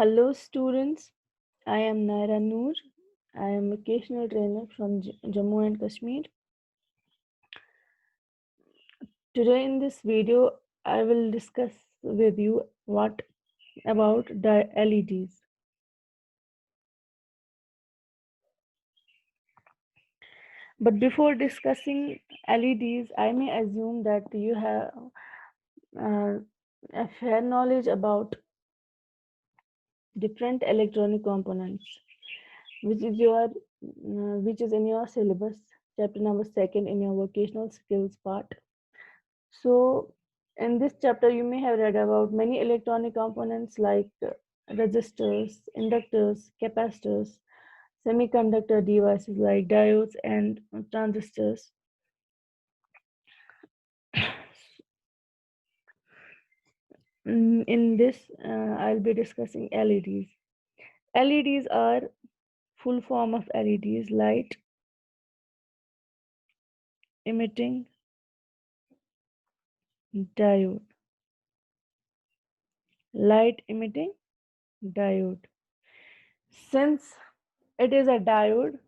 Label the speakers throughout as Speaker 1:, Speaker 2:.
Speaker 1: Hello students, I am Naira Noor. I am a vocational trainer from Jammu and Kashmir. Today in this video, I will discuss with you what about the LEDs. But before discussing LEDs, I may assume that you have uh, a fair knowledge about different electronic components, which is in your syllabus, chapter number 2 in your vocational skills part. So, in this chapter, you may have read about many electronic components like resistors, inductors, capacitors, semiconductor devices like diodes and transistors. In this, I'll be discussing LEDs. LEDs are full form of LEDs, light emitting diode. Light emitting diode. Since it is a diode,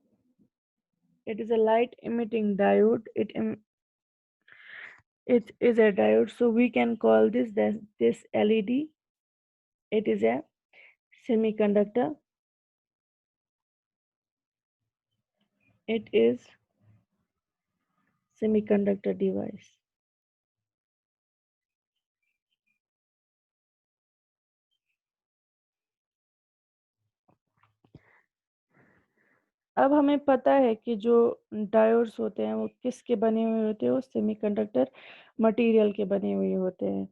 Speaker 1: it is a light emitting diode. It is a diode, so we can call this LED. It is a semiconductor. It is semiconductor device. अब हमें पता है कि जो diodes होते हैं वो किसके बने हुए होते हैं, वो सेमीकंडक्टर मटेरियल के बने हुए होते हैं.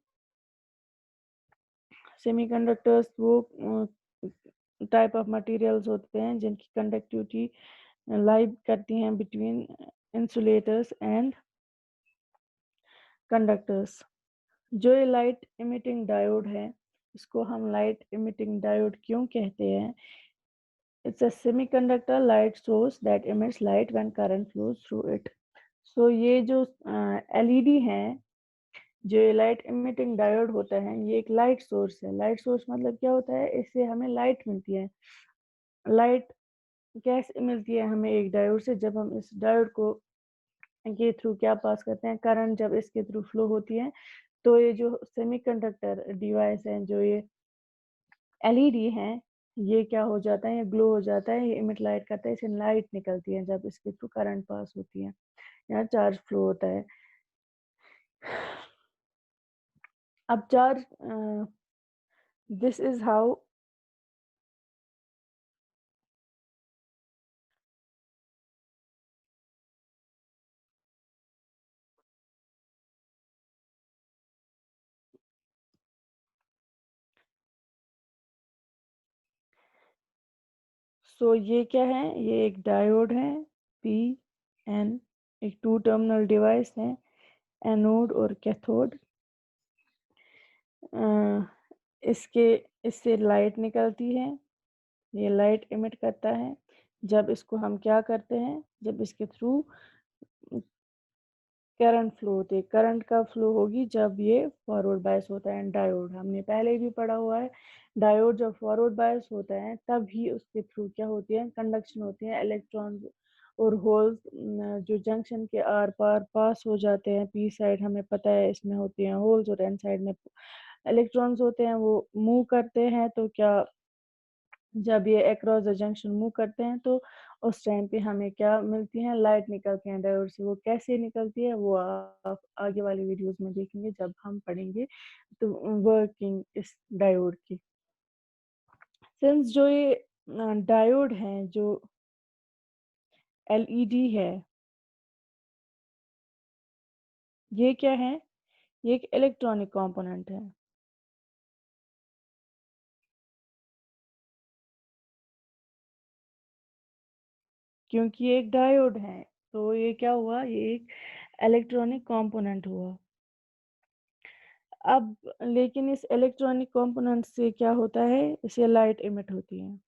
Speaker 1: सेमीकंडक्टर्स वो टाइप ऑफ मटेरियल्स होते हैं जिनकी कंडक्टिविटी लाई करती हैं बिटवीन इंसुलेटर्स एंड कंडक्टर्स. जो ये लाइट इमिटिंग डायोड है, इसको हम लाइट इमिटिंग डायोड क्यों कहते हैं? It's a semiconductor light source that emits light when current flows through it. सो ये जो एलईडी है, जो ये लाइट इमिटिंग डायोड होता है, ये एक लाइट सोर्स है. लाइट सोर्स मतलब क्या होता है? इससे हमें लाइट मिलती है. लाइट कैसे मिलती है हमें? एक डायोड से. जब हम इस डायोड को के थ्रू क्या पास करते हैं, करंट जब इसके थ्रू फ्लो होती है, तो ये जो सेमीकंडक्टर डिवाइस है, जो ये एलईडी है, ये क्या हो जाता है? ये ग्लो हो जाता है, ये इमिट लाइट करता है, इसे लाइट निकलती है जब इसके थ्रू करंट पास होती है या चार्ज फ्लो होता है. अब charge, this is how so ये क्या है? ये एक डायोड है, पी एन. एक टू टर्मिनल डिवाइस है, एनोड और कैथोड. इसके इससे लाइट निकलती है, ये लाइट इमिट करता है. जब इसको हम क्या करते हैं? जब इसके थ्रू करंट फ्लो होती है. करंट का फ्लो होगी जब ये फॉरवर्ड बायस होता है. डायोड हमने पहले भी पढ़ा हुआ है. डायोड जब फॉरवर्ड बायस होता है तब ही उसके थ्रू क्या होती है? कंडक्शन होती है. इलेक्ट्रॉन और होल्स जो जंक्शन के आर पार पास हो जाते हैं. पी साइड हमें पता है इसमें होती हैं होल्स, और एन साइड में इलेक्ट्रॉन्स होते हैं. वो मूव करते हैं, तो क्या, जब ये अक्रॉस द जंक्शन मूव करते हैं, तो उस टाइम पे हमें क्या मिलती हैं? लाइट निकलती हैं डायोड से. वो कैसे निकलती है वो आप आगे वाली वीडियोस में देखेंगे जब हम पढ़ेंगे तो वर्किंग इस डायोड की. सिंस जो ये डायोड है, जो एलईडी है, ये क्या है? ये एक इलेक्ट्रॉनिक कंपोनेंट है. क्योंकि ये एक डायोड है, तो ये क्या हुआ? ये एक इलेक्ट्रॉनिक कंपोनेंट हुआ. अब लेकिन इस इलेक्ट्रॉनिक कंपोनेंट से क्या होता है? इसे लाइट इमिट होती है.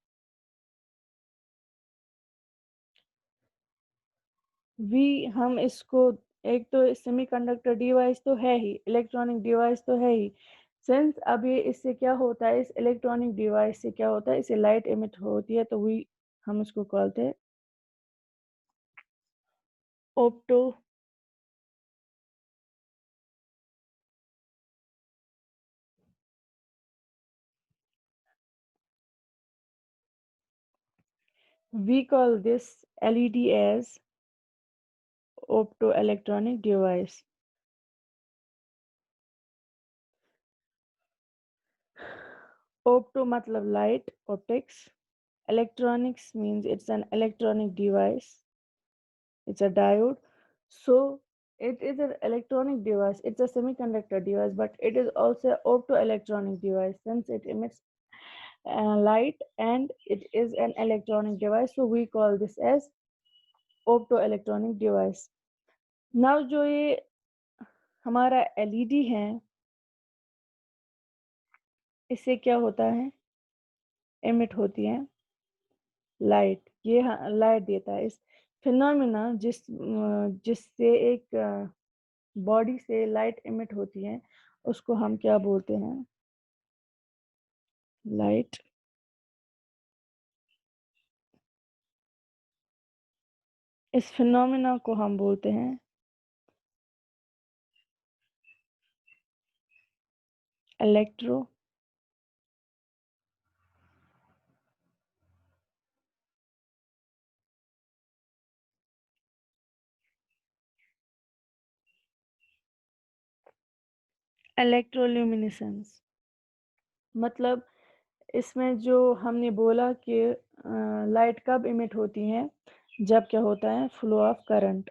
Speaker 1: हम इसको, एक तो सेमीकंडक्टर डिवाइस तो है ही, इलेक्ट्रॉनिक डिवाइस तो है ही, सिंस अब ये इससे क्या होता है, इस इलेक्ट्रॉनिक डिवाइस से क्या होता है, इसे लाइट एमिट होती है, तो वी हम इसको कहते हैं opto we call this LED as optoelectronic device. Opto matlab light, optics. Electronics means it's an electronic device. It's a diode. So it is an electronic device. It's a semiconductor device, but it is also an optoelectronic device since it emits light and it is an electronic device. So we call this as optoelectronic device. Now जो ये हमारा LED है, इससे क्या होता है, emit होती है लाइट, ये लाइट देता है। इस फिनोमिना जिससे एक बॉडी से लाइट एमिट होती है, उसको हम क्या बोलते हैं, लाइट इस फिनोमिना को हम बोलते हैं इलेक्ट्रो इलेक्ट्रोल्यूमिनेसेंस। मतलब इसमें जो हमने बोला कि लाइट कब इमिट होती है, जब क्या होता है, flow of current.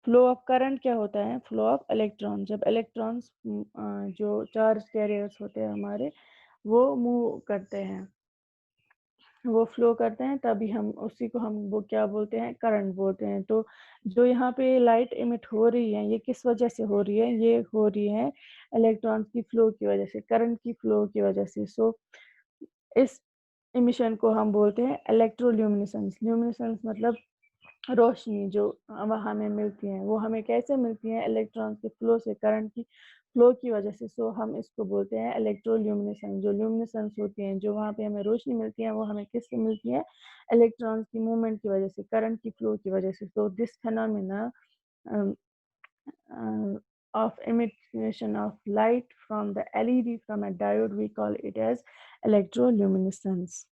Speaker 1: Flow of current क्या होता है, फ्लो ऑफ इलेक्ट्रॉन। जब इलेक्ट्रॉन्स जो चार्ज कैरियर्स होते हैं हमारे, वो मूव करते हैं, वो फ्लो करते हैं, तभी हम उसी को हम वो क्या बोलते हैं, करंट बोलते हैं। तो जो यहाँ पे लाइट इमिट हो रही है, ये किस वजह से हो रही है, ये हो रही है इलेक्ट्रॉन्स की फ्लो की वजह से, करंट की फ्लो की वजह से। सो इस इमिशन को हम बोलते हैं इलेक्ट्रोल्यूमिनेसेंस। ल्यूमिनेसेंस मतलब रोशनी जो हमें मिलती है, वो हमें कैसे मिलती है, इलेक्ट्रॉन्स के फ्लो से, करंट की फ्लो की वजह से। सो हम इसको बोलते हैं इलेक्ट्रोल्यूमिनेसेंस। जो ल्यूमिनेसेंस होती हैं, जो वहाँ पे हमें रोशनी मिलती है, वो हमें किससे मिलती है, इलेक्ट्रॉन्स की मूवमेंट की वजह से, करंट की फ्लो की वजह से। So this phenomena of emission of light from the LED from a diode, we call it as electroluminescence.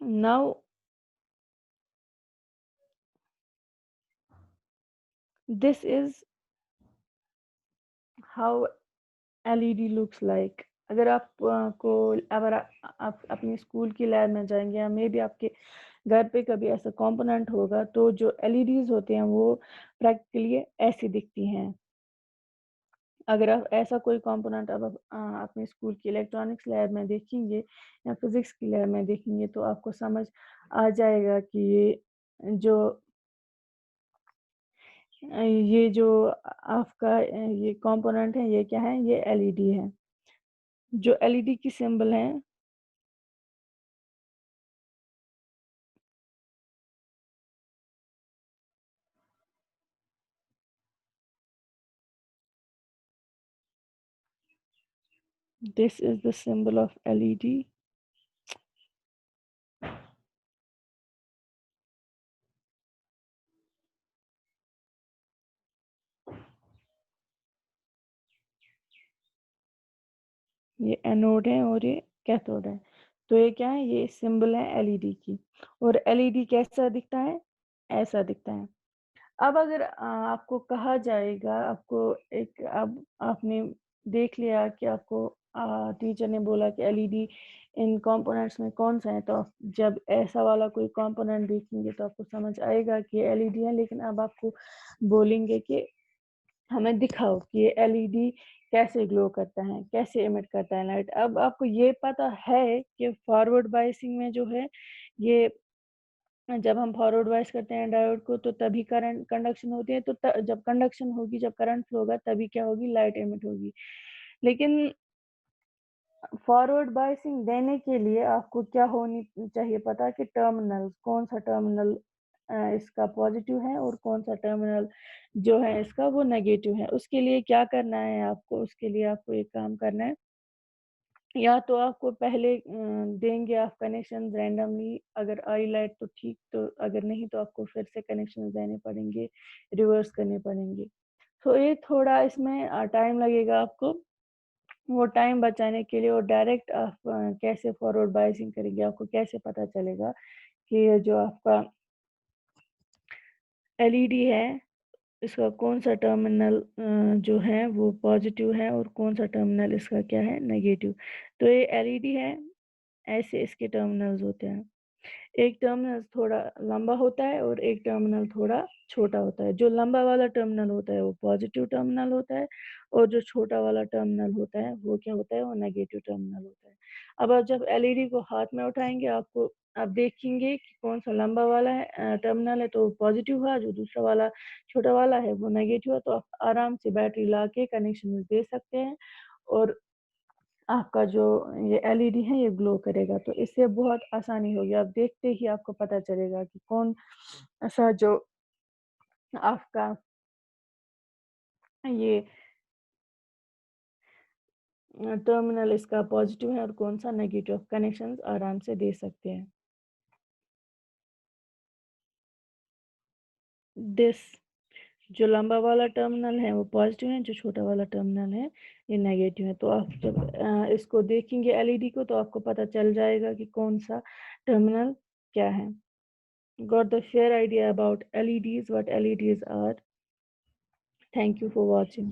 Speaker 1: Now this is how LED looks like. अगर आप अपनी स्कूल की लैब में जाएंगे, या मे भी आपके घर पे कभी ऐसा कंपोनेंट होगा, तो जो LEDs होते हैं वो प्रैक्टिकली ऐसी दिखती हैं। अगर आप ऐसा कोई कंपोनेंट अब आप अपने स्कूल की इलेक्ट्रॉनिक्स लैब में देखेंगे या फिजिक्स की लैब में देखेंगे, तो आपको समझ आ जाएगा कि जो ये जो आपका ये कंपोनेंट है, ये क्या है, ये LED है। जो LED की सिंबल है, this is the symbol of LED. ये एनोड है और ये कैथोड है। तो ये क्या है, ये सिंबल है LED की। और LED कैसा दिखता है, ऐसा दिखता है। अब अगर आपको कहा जाएगा, आपको एक, अब आपने देख लिया कि आपको टीचर ने बोला कि LED इन कंपोनेंट्स में कौन सा है, तो आप जब ऐसा वाला कोई कंपोनेंट देखेंगे तो आपको समझ आएगा कि ये LED है। लेकिन अब आपको बोलेंगे कि हमें दिखाओ कि ये LED कैसे ग्लो करता है, कैसे एमिट करता है लाइट। अब आपको ये पता है कि फॉरवर्ड बायसिंग में जो है, ये जब हम फॉरवर्ड वाइज करते हैं डायोड को, तो तभी करंट कंडक्शन होती है। तो जब कंडक्शन होगी, जब करंट फ्लो होगा, तभी क्या होगी, लाइट एमिट होगी। लेकिन फॉरवर्ड बायसिंग देने के लिए आपको क्या होनी चाहिए पता कि टर्मिनल कौन सा टर्मिनल इसका पॉजिटिव है और कौन सा टर्मिनल जो है इसका वो नेगेटिव है। उसके लिए क्या करना है आपको, उसके लिए आपको एक काम करना है, या तो आपको पहले देंगे आप कनेक्शन रैंडमली, अगर आई लाइट तो ठीक, तो अगर नहीं तो आपको फिर से कनेक्शन देने पड़ेंगे, रिवर्स करने पड़ेंगे। तो ये थोड़ा इसमें टाइम लगेगा आपको। वो टाइम बचाने के लिए और डायरेक्ट आप कैसे फॉरवर्ड बायसिंग करेंगे, आपको कैसे पता चलेगा कि ये जो आपका एलईडी है इसका कौन सा टर्मिनल जो है वो पॉजिटिव है और कौन सा टर्मिनल इसका क्या है नेगेटिव। तो ये एलईडी है, ऐसे इसके टर्मिनल्स होते हैं। एक टर्मिनल थोड़ा लंबा होता है और एक टर्मिनल थोड़ा छोटा होता है। जो लंबा वाला टर्मिनल होता है वो पॉजिटिव टर्मिनल होता है और जो छोटा वाला टर्मिनल होता है वो क्या होता है, वो नेगेटिव टर्मिनल होता है। अब आप जब एलईडी को हाथ में उठाएंगे आपको आप देखेंगे कि कौन सा लंबा वाला है टर्मिनल है तो वो पॉजिटिव हुआ, जो दूसरा वाला छोटा वाला है वो नेगेटिव है। तो आप आराम से बैटरी ला के कनेक्शन दे सकते हैं और आपका जो ये एलईडी है ये ग्लो करेगा। तो इससे बहुत आसानी होगी, आप देखते ही आपको पता चलेगा कि कौन सा जो आपका ये टर्मिनल इसका पॉजिटिव है और कौन सा नेगेटिव। कनेक्शंस आराम से दे सकते हैं। दिस जो लंबा वाला टर्मिनल है वो पॉजिटिव है, जो छोटा वाला टर्मिनल है ये नेगेटिव है। तो आप जब इसको देखेंगे एलईडी को तो आपको पता चल जाएगा कि कौन सा टर्मिनल क्या है। Got the fair idea about LEDs, what LEDs are. Thank you for watching.